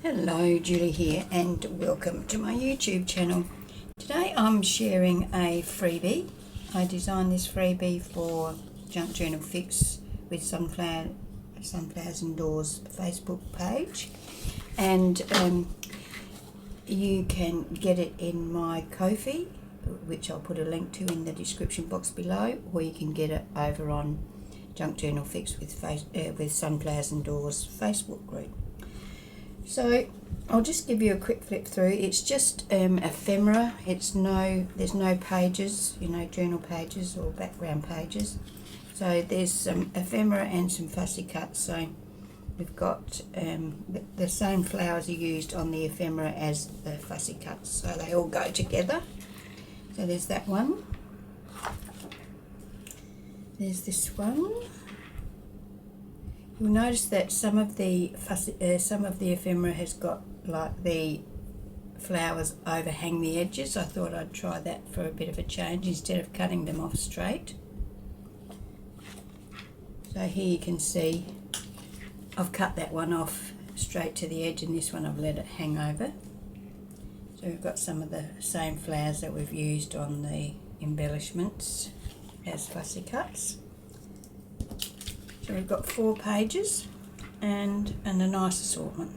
Hello, Julie here and welcome to my YouTube channel. Today I'm sharing a freebie. I designed this freebie for Junk Journal Fix with Sunflowers Indoors Facebook page, and you can get it in my Ko-fi, which I'll put a link to in the description box below, or you can get it over on Junk Journal Fix with Sunflowers Indoors Facebook group. So I'll just give you a quick flip through. It's just ephemera. There's no pages, journal pages or background pages. So there's some ephemera and some fussy cuts. So we've got the same flowers are used on the ephemera as the fussy cuts, so they all go together. So there's that one. There's this one. You'll notice that some of the ephemera has got like the flowers overhang the edges. I thought I'd try that for a bit of a change instead of cutting them off straight. So here you can see I've cut that one off straight to the edge, and this one I've let it hang over. So we've got some of the same flowers that we've used on the embellishments as fussy cuts. So we've got 4 pages and a nice assortment.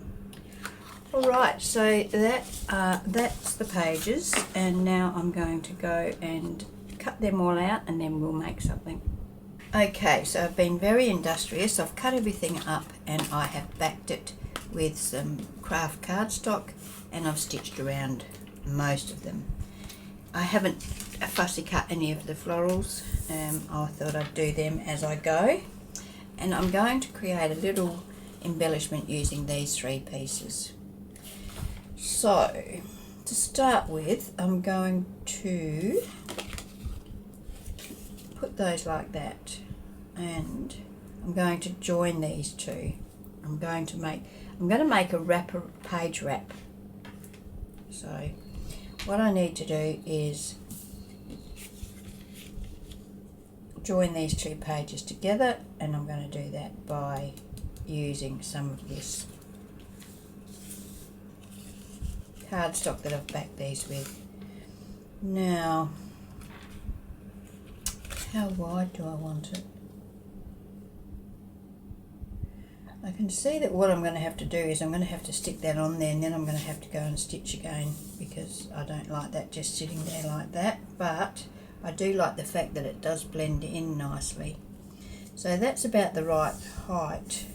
Alright, so that's the pages, and now I'm going to go and cut them all out and then we'll make something. Okay, so I've been very industrious. I've cut everything up and I have backed it with some craft cardstock, and I've stitched around most of them. I haven't fussy cut any of the florals. I thought I'd do them as I go. And I'm going to create a little embellishment using these 3 pieces. So to start with, I'm going to put those like that, and I'm going to join these 2. I'm going to make a wrapper, page wrap. So what I need to do is join these 2 pages together, and I'm going to do that by using some of this cardstock that I've backed these with. Now, how wide do I want it? I can see that what I'm going to have to do is I'm going to have to stick that on there, and then I'm going to have to go and stitch again, because I don't like that just sitting there like that. But I do like the fact that it does blend in nicely. So that's about the right height.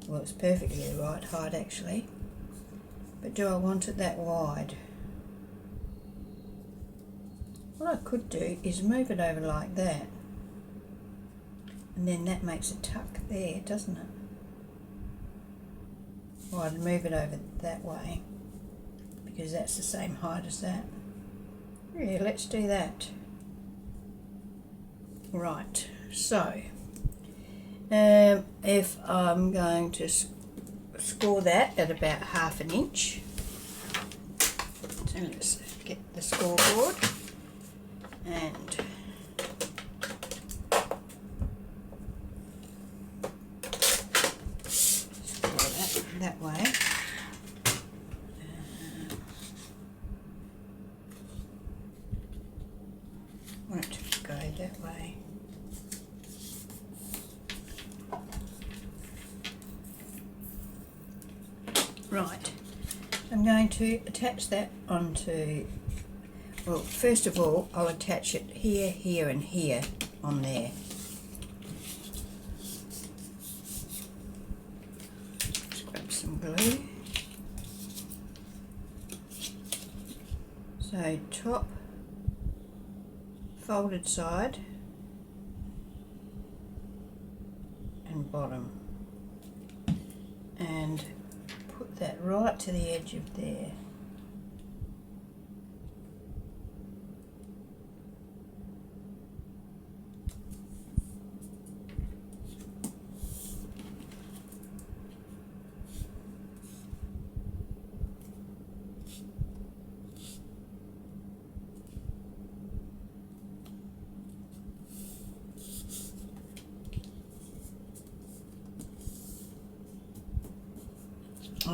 Well, it's perfectly the right height actually. But do I want it that wide? What I could do is move it over like that. And then that makes a tuck there, doesn't it? Or I'd move it over that way, because that's the same height as that. Yeah, let's do that. Right, so if I'm going to score that at about 1/2 inch, so let's get the scoreboard and score that way. Won't go that way. Right, I'm going to attach that onto, well, first of all I'll attach it here, here and here on there. Just grab some glue. So top, folded side and bottom, and put that right to the edge of there.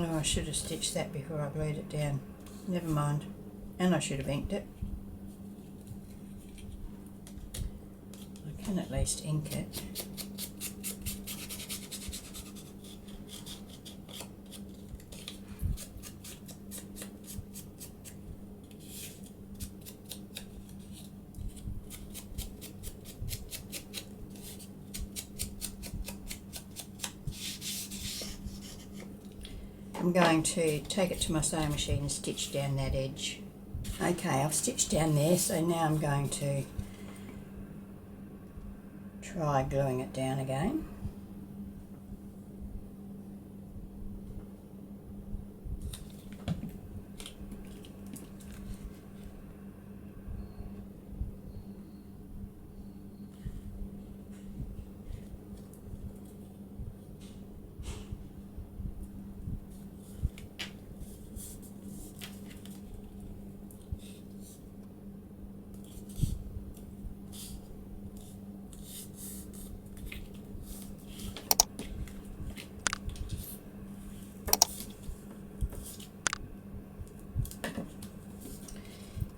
Oh, I should have stitched that before I glued it down. Never mind. And I should have inked it. I can at least ink it. I'm going to take it to my sewing machine and stitch down that edge. Okay, I've stitched down there, so now I'm going to try gluing it down again.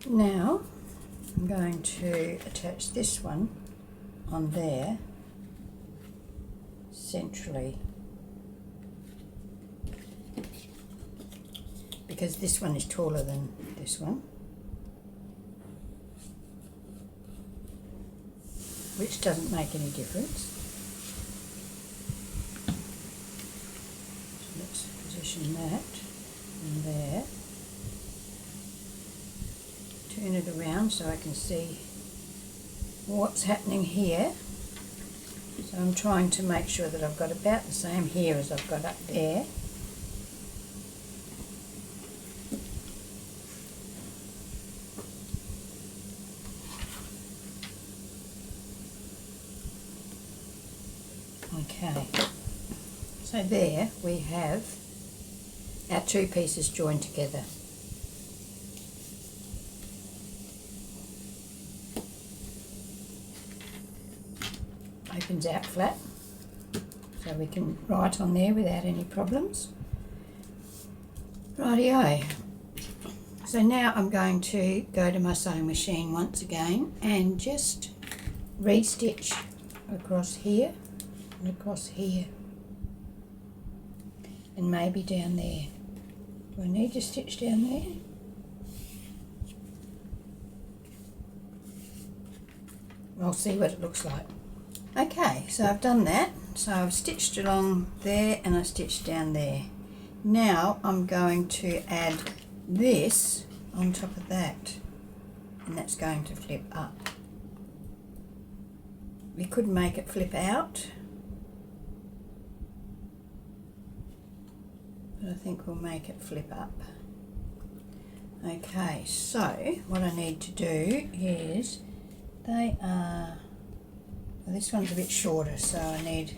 Now I'm going to attach this one on there centrally, because this one is taller than this one, which doesn't make any difference. So let's position that in there. Turn it around so I can see what's happening here. So I'm trying to make sure that I've got about the same here as I've got up there. Okay, so there we have our two pieces joined together. Opens out flat, so we can write on there without any problems. Rightio. So now I'm going to go to my sewing machine once again and just re-stitch across here and across here, and maybe down there. Do I need to stitch down there? I'll see what it looks like. Okay, so I've done that. So I've stitched along there and I stitched down there. Now I'm going to add this on top of that, and that's going to flip up. We could make it flip out, but I think we'll make it flip up. Okay, so what I need to do is, they are, well, this one's a bit shorter, so I need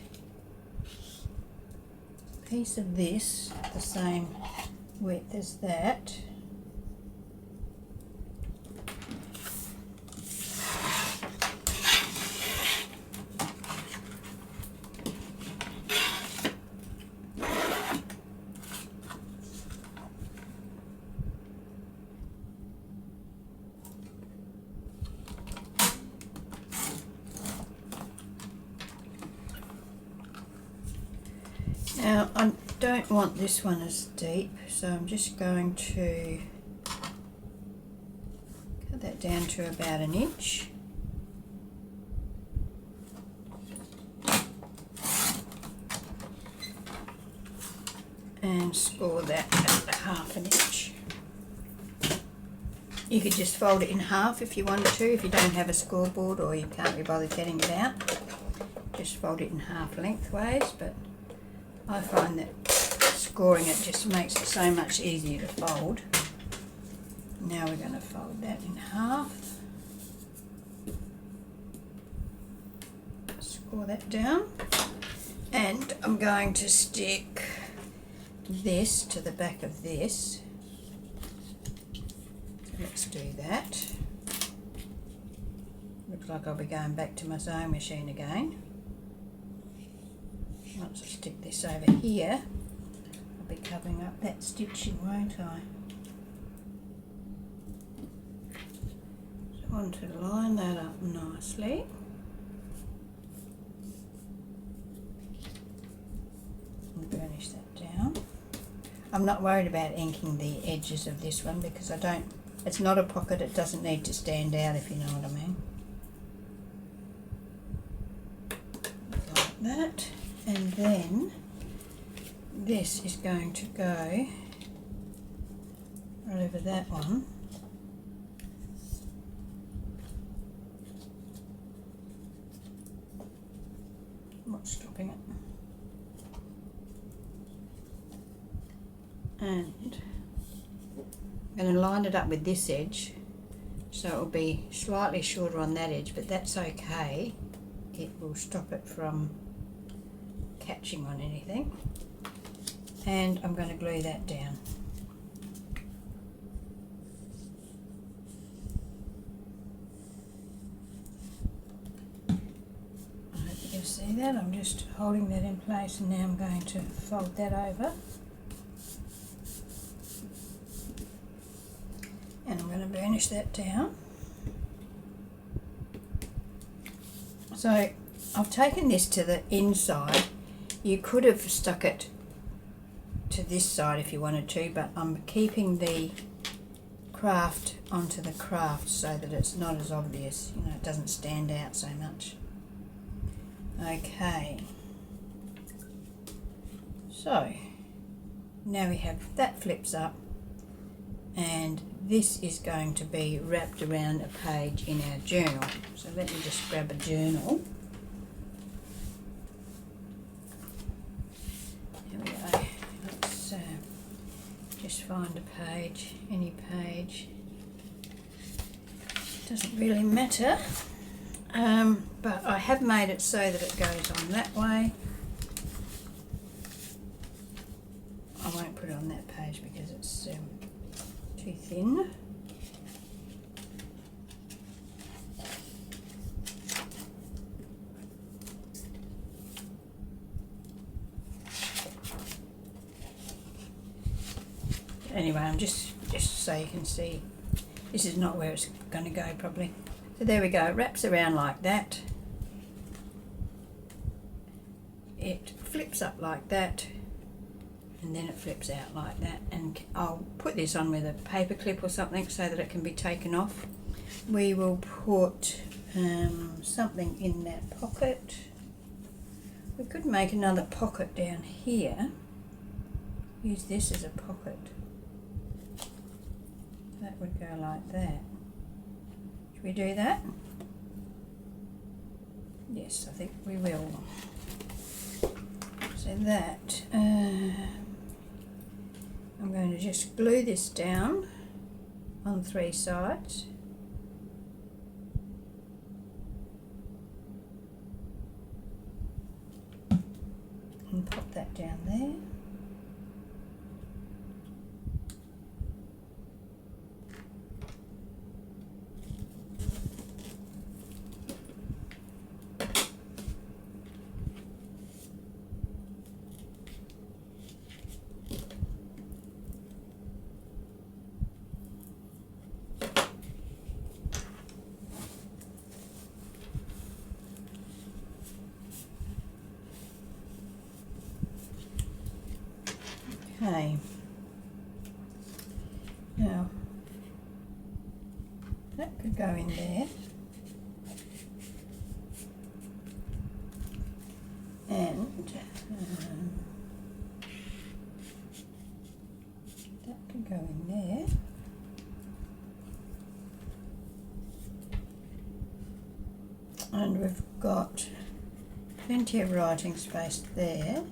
a piece of this the same width as that. Now I don't want this one as deep, so I'm just going to cut that down to about 1 inch. And score that at 1/2 inch. You could just fold it in half if you wanted to, if you don't have a scoreboard or you can't be bothered getting it out. Just fold it in half lengthways, but I find that scoring it just makes it so much easier to fold. Now we're going to fold that in half. Score that down. And I'm going to stick this to the back of this. Let's do that. Looks like I'll be going back to my sewing machine again. Once I stick this over here, I'll be covering up that stitching, won't I? So I want to line that up nicely. And burnish that down. I'm not worried about inking the edges of this one because it's not a pocket, it doesn't need to stand out, if you know what I mean. Like that. And then this is going to go right over that one. What's stopping it? And I'm going to line it up with this edge, so it will be slightly shorter on that edge, but that's okay. It will stop it from catching on anything. And I'm going to glue that down. I hope you can see that. I'm just holding that in place, and now I'm going to fold that over. And I'm going to burnish that down. So I've taken this to the inside. You could have stuck it to this side if you wanted to, but I'm keeping the craft onto the craft so that it's not as obvious, you know, it doesn't stand out so much. Okay, so now we have that flips up, and this is going to be wrapped around a page in our journal. So let me just grab a journal. Here we go. Let's just find a page, any page. Doesn't really matter. But I have made it so that it goes on that way. I won't put it on that page because it's too thin. Anyway, I'm just so you can see, this is not where it's going to go probably. So there we go, it wraps around like that. It flips up like that, and then it flips out like that, and I'll put this on with a paper clip or something so that it can be taken off. We will put something in that pocket. We could make another pocket down here. Use this as a pocket. That would go like that. Should we do that? Yes, I think we will. So that, I'm going to just glue this down on 3 sides. And pop that down there. Okay, now that could go in there, and that could go in there, and we've got plenty of writing space there.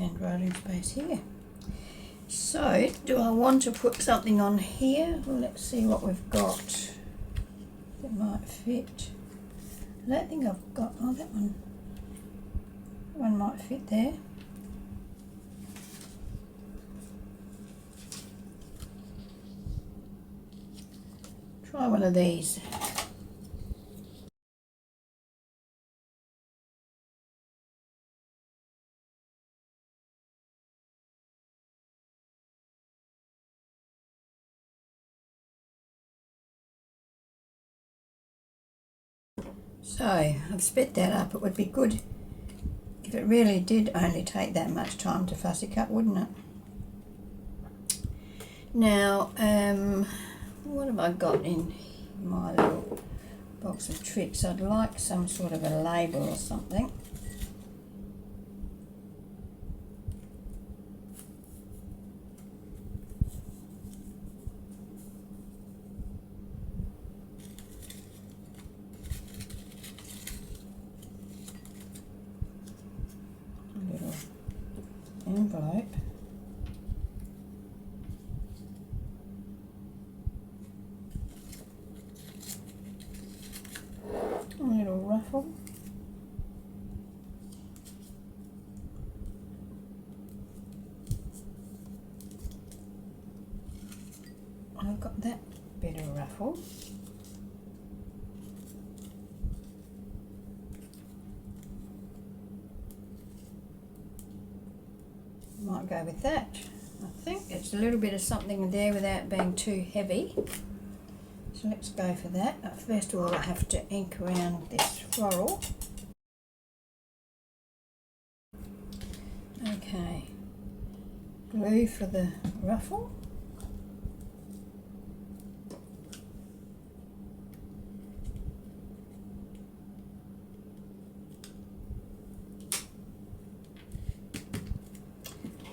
And writing space here. So, do I want to put something on here? Well, let's see what we've got that might fit. I don't think I've got, oh, that one might fit there. Try one of these. So I've sped that up. It would be good if it really did only take that much time to fussy cut, wouldn't it? Now, what have I got in my little box of tricks? I'd like some sort of a label or something. A little envelope. A little ruffle. I've got that bit of ruffle. Might go with that. I think it's a little bit of something there without being too heavy. So let's go for that. First of all, I have to ink around this floral. Okay, glue for the ruffle.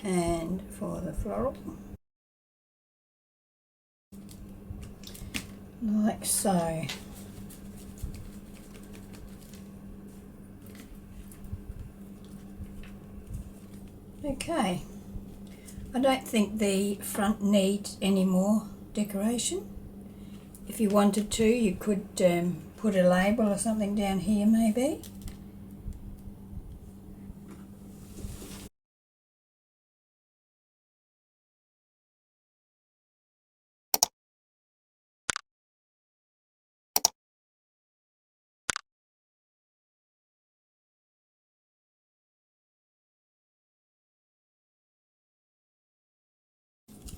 And for the floral, like so. Okay, I don't think the front needs any more decoration. If you wanted to, you could put a label or something down here maybe.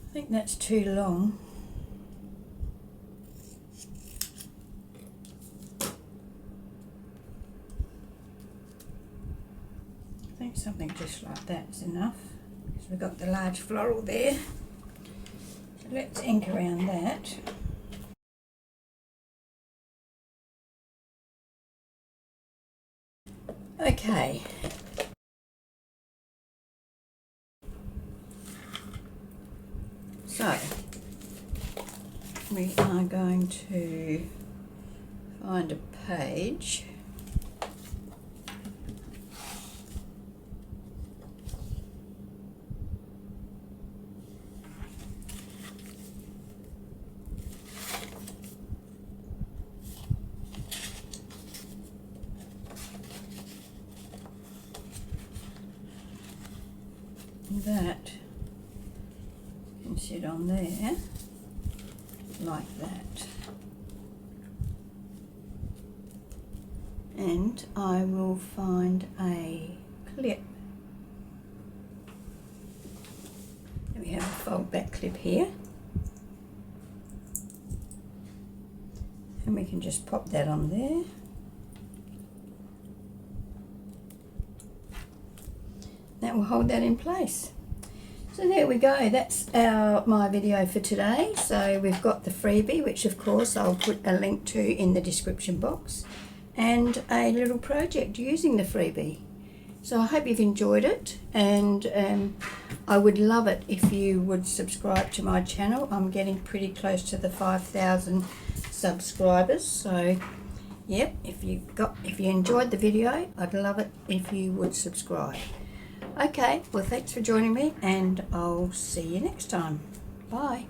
I think that's too long. I think something just like that's enough, because we've got the large floral there. So let's ink around that. Okay. So we are going to find a page. That can sit on there like that, and I will find a clip. We have a fold back clip here, and we can just pop that on there. That will hold that in place. So there we go, that's my video for today. So we've got the freebie, which of course I'll put a link to in the description box, and a little project using the freebie. So I hope you've enjoyed it, and I would love it if you would subscribe to my channel. I'm getting pretty close to the 5,000 subscribers. So yep, if you enjoyed the video, I'd love it if you would subscribe. Okay, well thanks for joining me, and I'll see you next time. Bye.